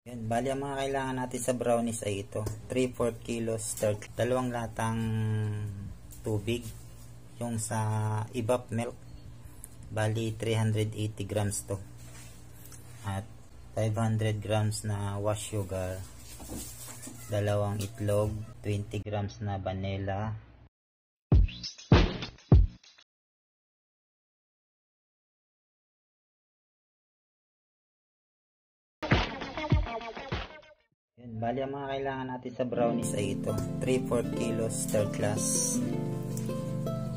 Yan, bali ang mga kailangan natin sa brownies ay ito. 3/4 kilos start, 2 latang tubig. Yung sa evap milk, bali 380 grams to. At 500 grams na wash sugar, 2 itlog, 20 grams na vanilla, yan, bali ang mga kailangan natin sa brownies ay ito. 3/4 kilos stir glass,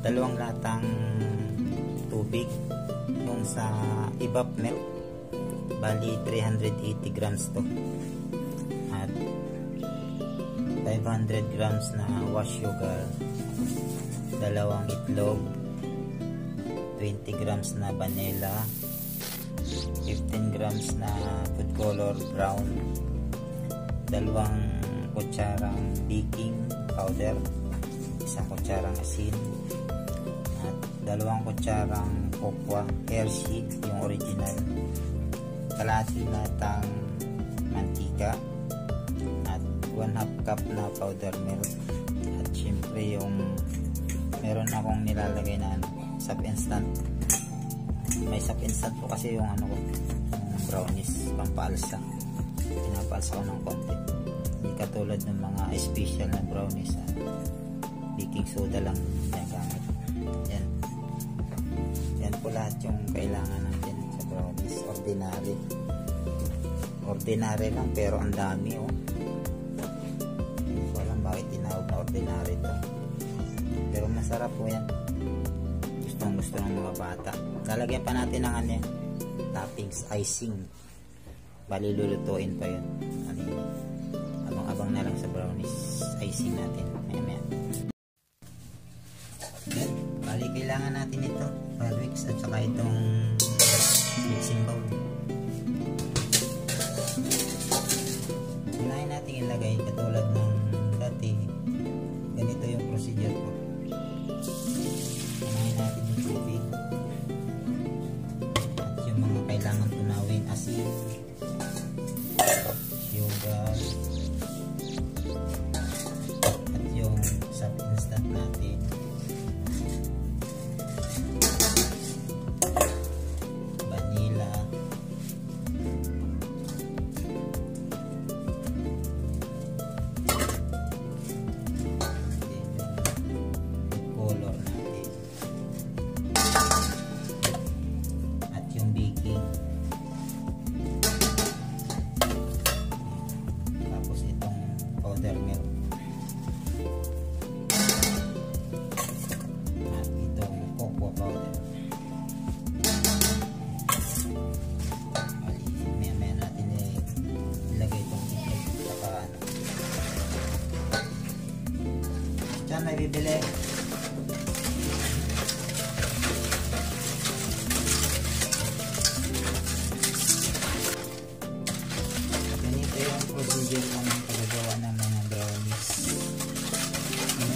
2 latang tubig. Yung sa evap milk, bali 380 grams to. At 500 grams na wash sugar, 2 itlog, 20 grams na vanilla, 15 grams na food color brown, 2 kutsarang baking powder, 1 kutsarang asin, at 2 kutsarang cocoa Hershey, yung original, kalahati latang mantika, at 1/2 cup na powder milk. At syempre yung meron akong nilalagay na sap instant. May sap instant po kasi yung ko, yung brownies pampalsa. Pinapalsa ko ng konti, hindi katulad ng mga special na brownies, baking soda lang ginagamit. Yan po lahat yung kailangan natin sa brownies. Ordinary lang pero ang dami hindi ko alam bakit tinawag na ordinary to, pero masarap po yan. Gusto ng mga bata. Lalagyan pa natin ng toppings, icing. Bali lulutuin pa yun. Abang-abang na lang sa brownies icing natin. Maya. Yan. Bali kailangan natin ito, Parwix, at saka itong mixing bowl. Unahin natin ilagay katulad ng dati. Ganito yung procedure ko. Unahin natin yung tubig at yung mga kailangan tunawin: asin, sugar, at yung sap instant natin, vanilla, color natin, at yung baking. Tapos itong powder milk, at itong cocoa powder. Maya natin ilagay itong itlog saka dyan may bibili. Ganito yung procedure ng paggagawa ng mga brownies.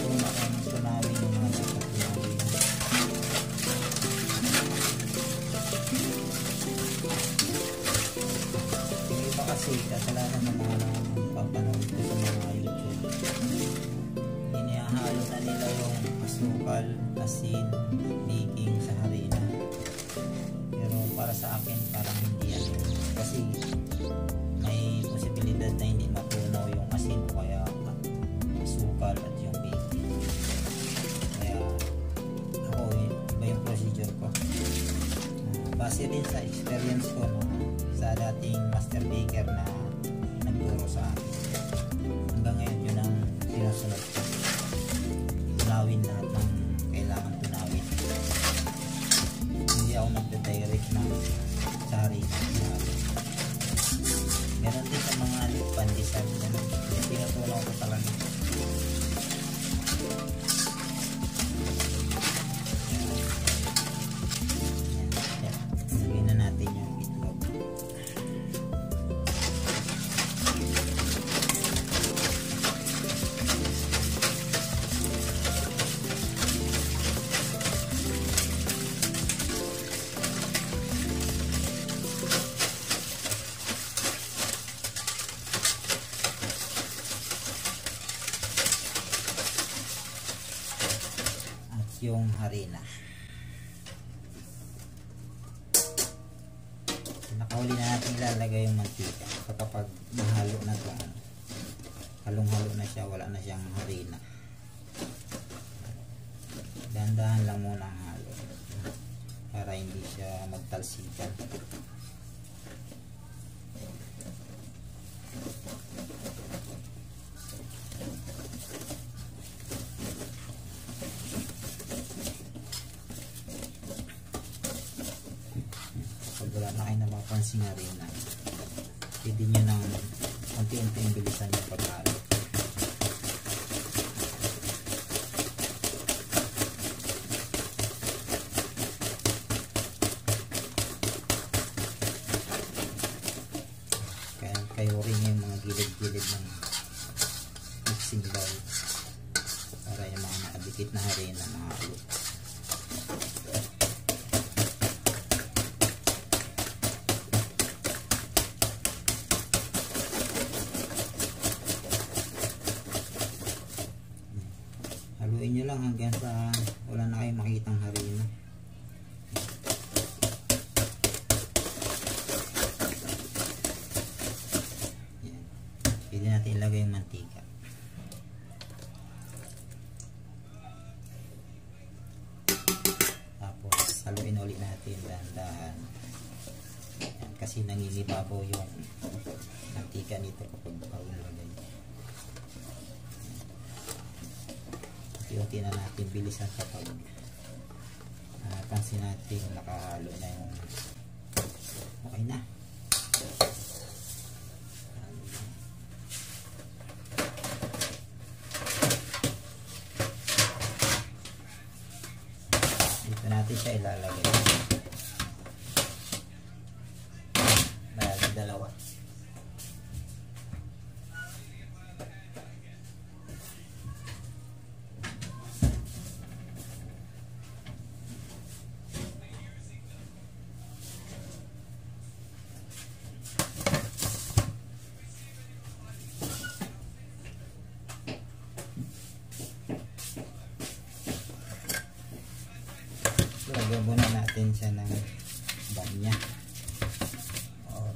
Una kang tunawin yung mga dapat tunawin. Yung iba kasi kasalanan ng mga papanood ko sa mga YouTube, inihahalo na nila yung asukal, asin, baking sa harina. Pero para sa akin parang hindi yan, kasi may posibilidad na hindi matunaw yung asin o kaya asukal at yung baking. Kaya ako iba yung procedure ko. Base din sa experience ko sa dating master baker na nagturo sa akin. Hanggang ngayon yun ang sinusunod ko. Tunawin lahat ng kailangan tunawin. Hindi ako nagda-direct na sa harina. Meron din sa mga yung harina. Nakahuli na natin ilalagay yung mantika. Kapag mahalo na ito, halong-halo na siya, wala na siyang harina. Dahan-dahan lang muna ang halo para hindi siya magtalsikan. Pag wala na kayo napapansin harina, pwede nyo nang unti-unti bilisan yung paghalo. Kayo rin yung mga gilid-gilid ng mixing bowl para yung mga nakadikit na harina mahalo. Haluin nyo lang hanggang sa wala na kayong makitang harina. Pwede natin ilagay yung mantika. Tapos haluin ulit natin dahan-dahan. Kasi nangingibabaw yung mantika nito kapag ilagay. Unti-unti na natin bilisan kapag pansin natin nakahalo na yung okay na. Dito natin siya ilalagay. Dalawa. Lagyan muna natin siya ng banya or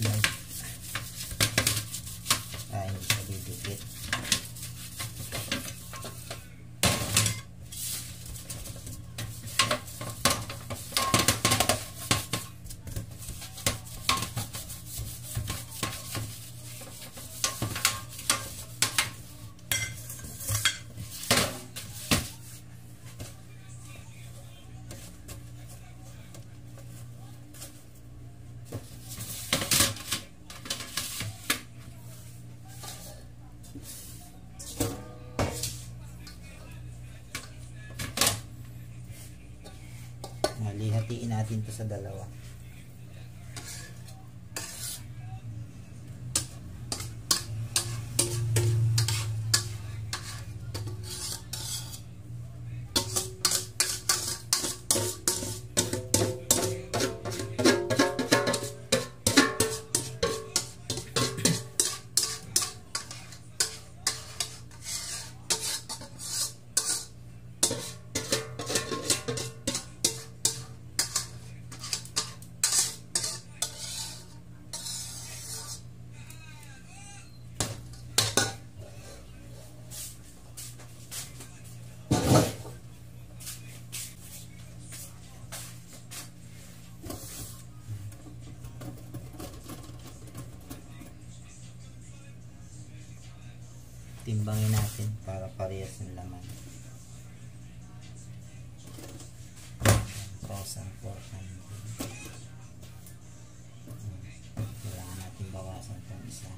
light. Hindi siya didikit. Hatiin natin to sa dalawa. Timbangin natin para parehas ng laman. 1,400. Kailangan natin bawasan itong isa.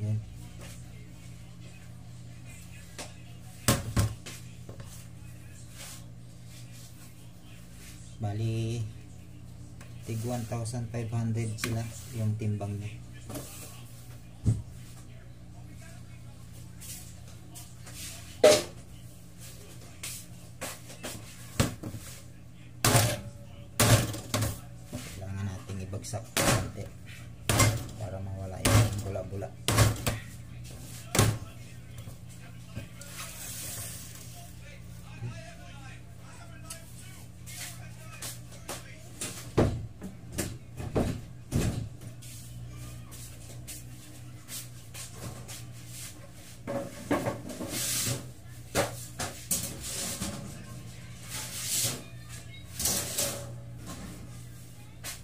Yan. Bali tig 1,500 sila yung timbang niya. Kailangan natin ibagsak konti para mawala yung bula-bula.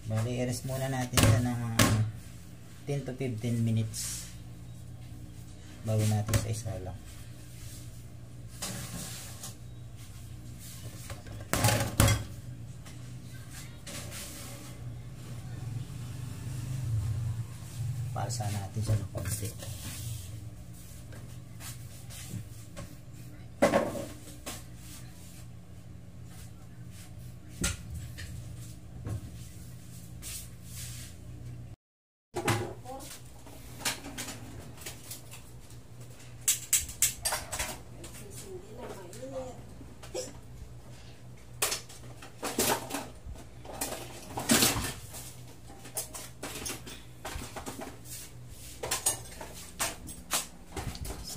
Bali, i-rest muna natin sa ng 10 to 15 minutes bago natin sa isalang. Pasa natin siya ng konti.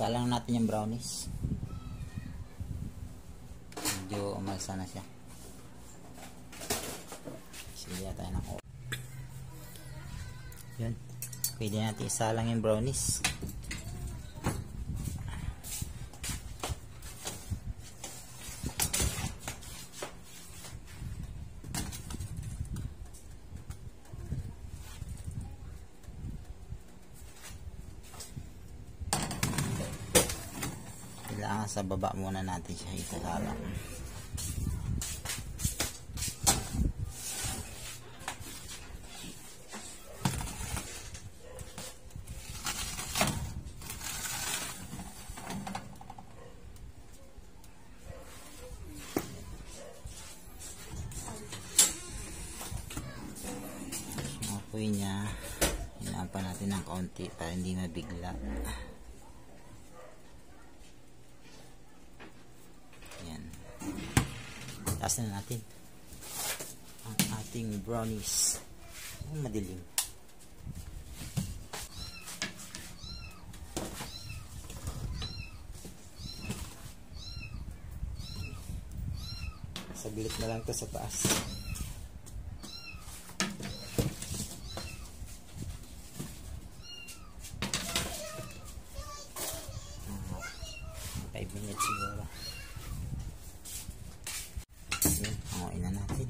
Salang natin yung brownies. Medyo umalsa na siya. Sige tayo ng oil. Yun. Pwede natin isalang yung brownies. Kailangan sa baba muna natin siya isasalang. Yung apoy niya, hinaan natin ng kaunti para hindi mabigla. Taas na natin ang ating brownies. Madilim. Saglit na lang to sa taas. Mga 5 minutes siguro. Hanguin na natin.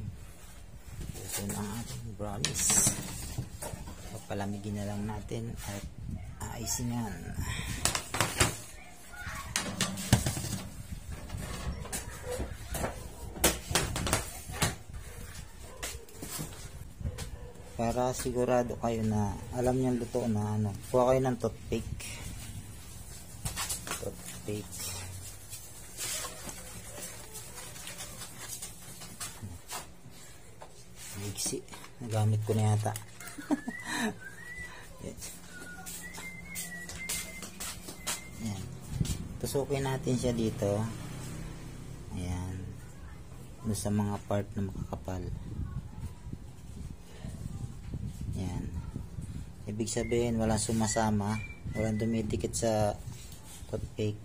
Ito na ang ating brownies. Papalamigin na lang natin at aisingan. Para sigurado kayo na alam nyo luto na ano, kuha kayo ng toothpick. Mixi. Nagamit ko na yata. Yan. Tusukin natin siya dito. Ayan. Doon sa mga part na makakapal. Yan. Ibig sabihin, walang sumasama. Walang dumidikit sa toothpick.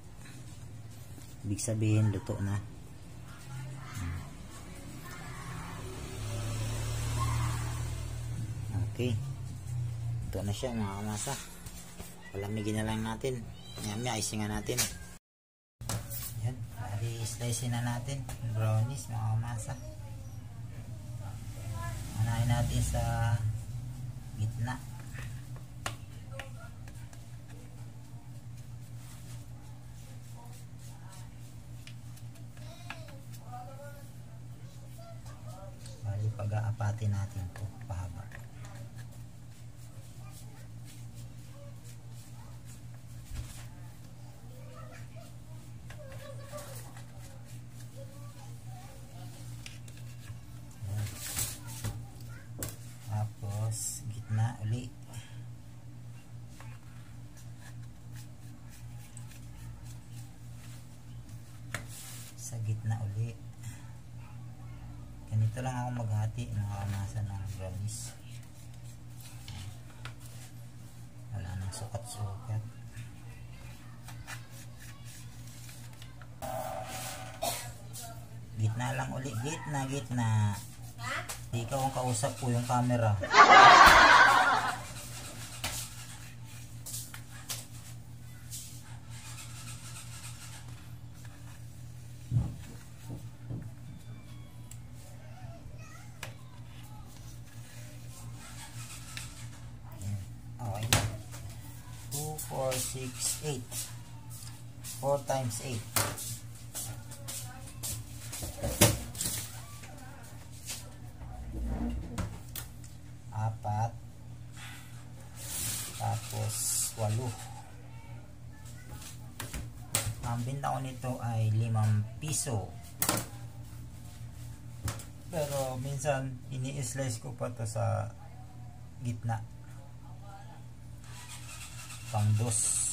Ibig sabihin, luto na. Okay. Ito na siya mga kamasa. Palamigin na lang natin. Maya icingan natin. Yan. I-slice na natin yung brownies mga kamasa. Anahin natin sa gitna. Bali pag-aapatin natin ito pahaba. Tapos gitna uli. sa gitna uli. Ganito lang ako maghati mga kamasa ng brownies. Wala nang sukat-sukat. Gitna lang uli, gitna. Di ikaw ang kausap po yung camera. Okay. 2, 4, 6, 8. 4 times 8. Apat. Tapos 8. Ang binta ko nito ay 5 piso. Pero minsan ini-slice ko pa to sa gitna. Pang dos.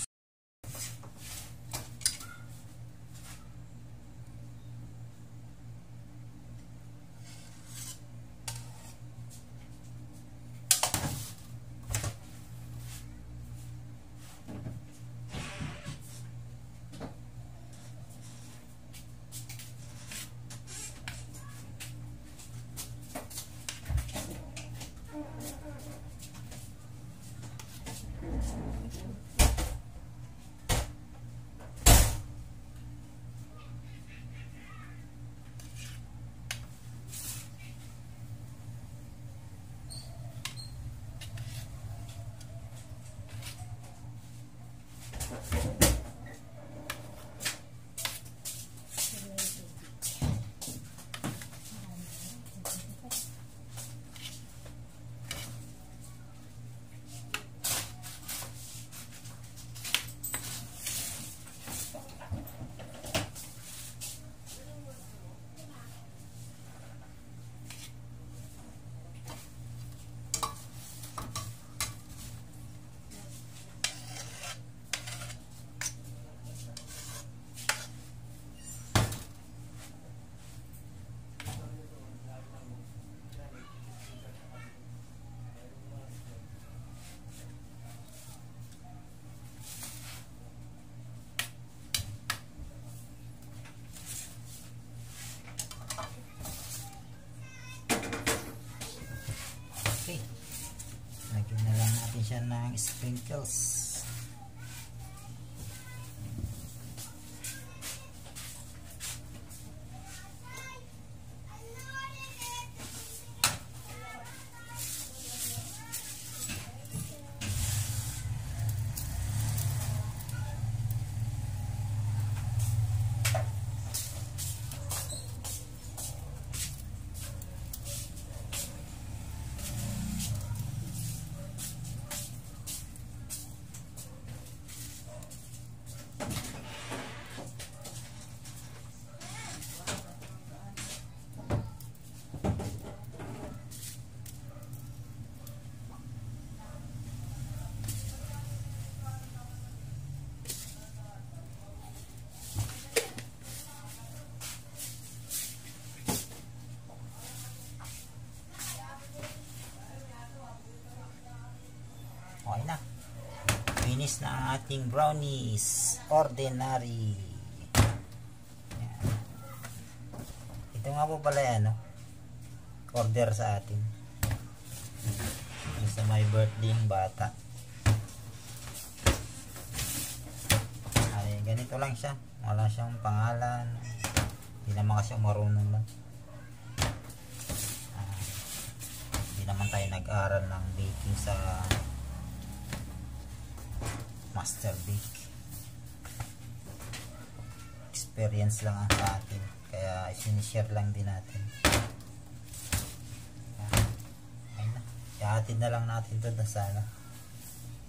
Okay. Lagyan na lang natin siya ng sprinkles. Okay na. Finish na ang ating brownies. Ordinary. Yan. Ito nga po pala yan, no? Order sa atin. Sa may birthday ng bata. Ay, ganito lang siya. Wala siyang pangalan. Hindi naman kasi marunong lang. Hindi naman tayo nag-aral ng baking sa Master Bake. Experience lang ang sa atin. Kaya sinishare lang din natin. Ayun na. Ihatid na lang natin ito na sana.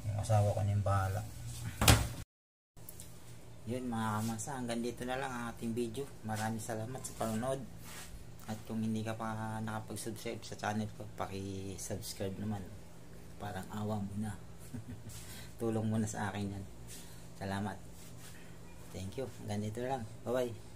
Yung asawa ko na yung bahala. Yun mga kamasa. Hanggang dito na lang ang ating video. Maraming salamat sa panonood. At kung hindi ka pa nakapag-subscribe sa channel ko, paki-subscribe naman. Parang awa mo na. Tulong mo na sa akin yan. Salamat. Thank you. Hanggang dito lang. Bye bye.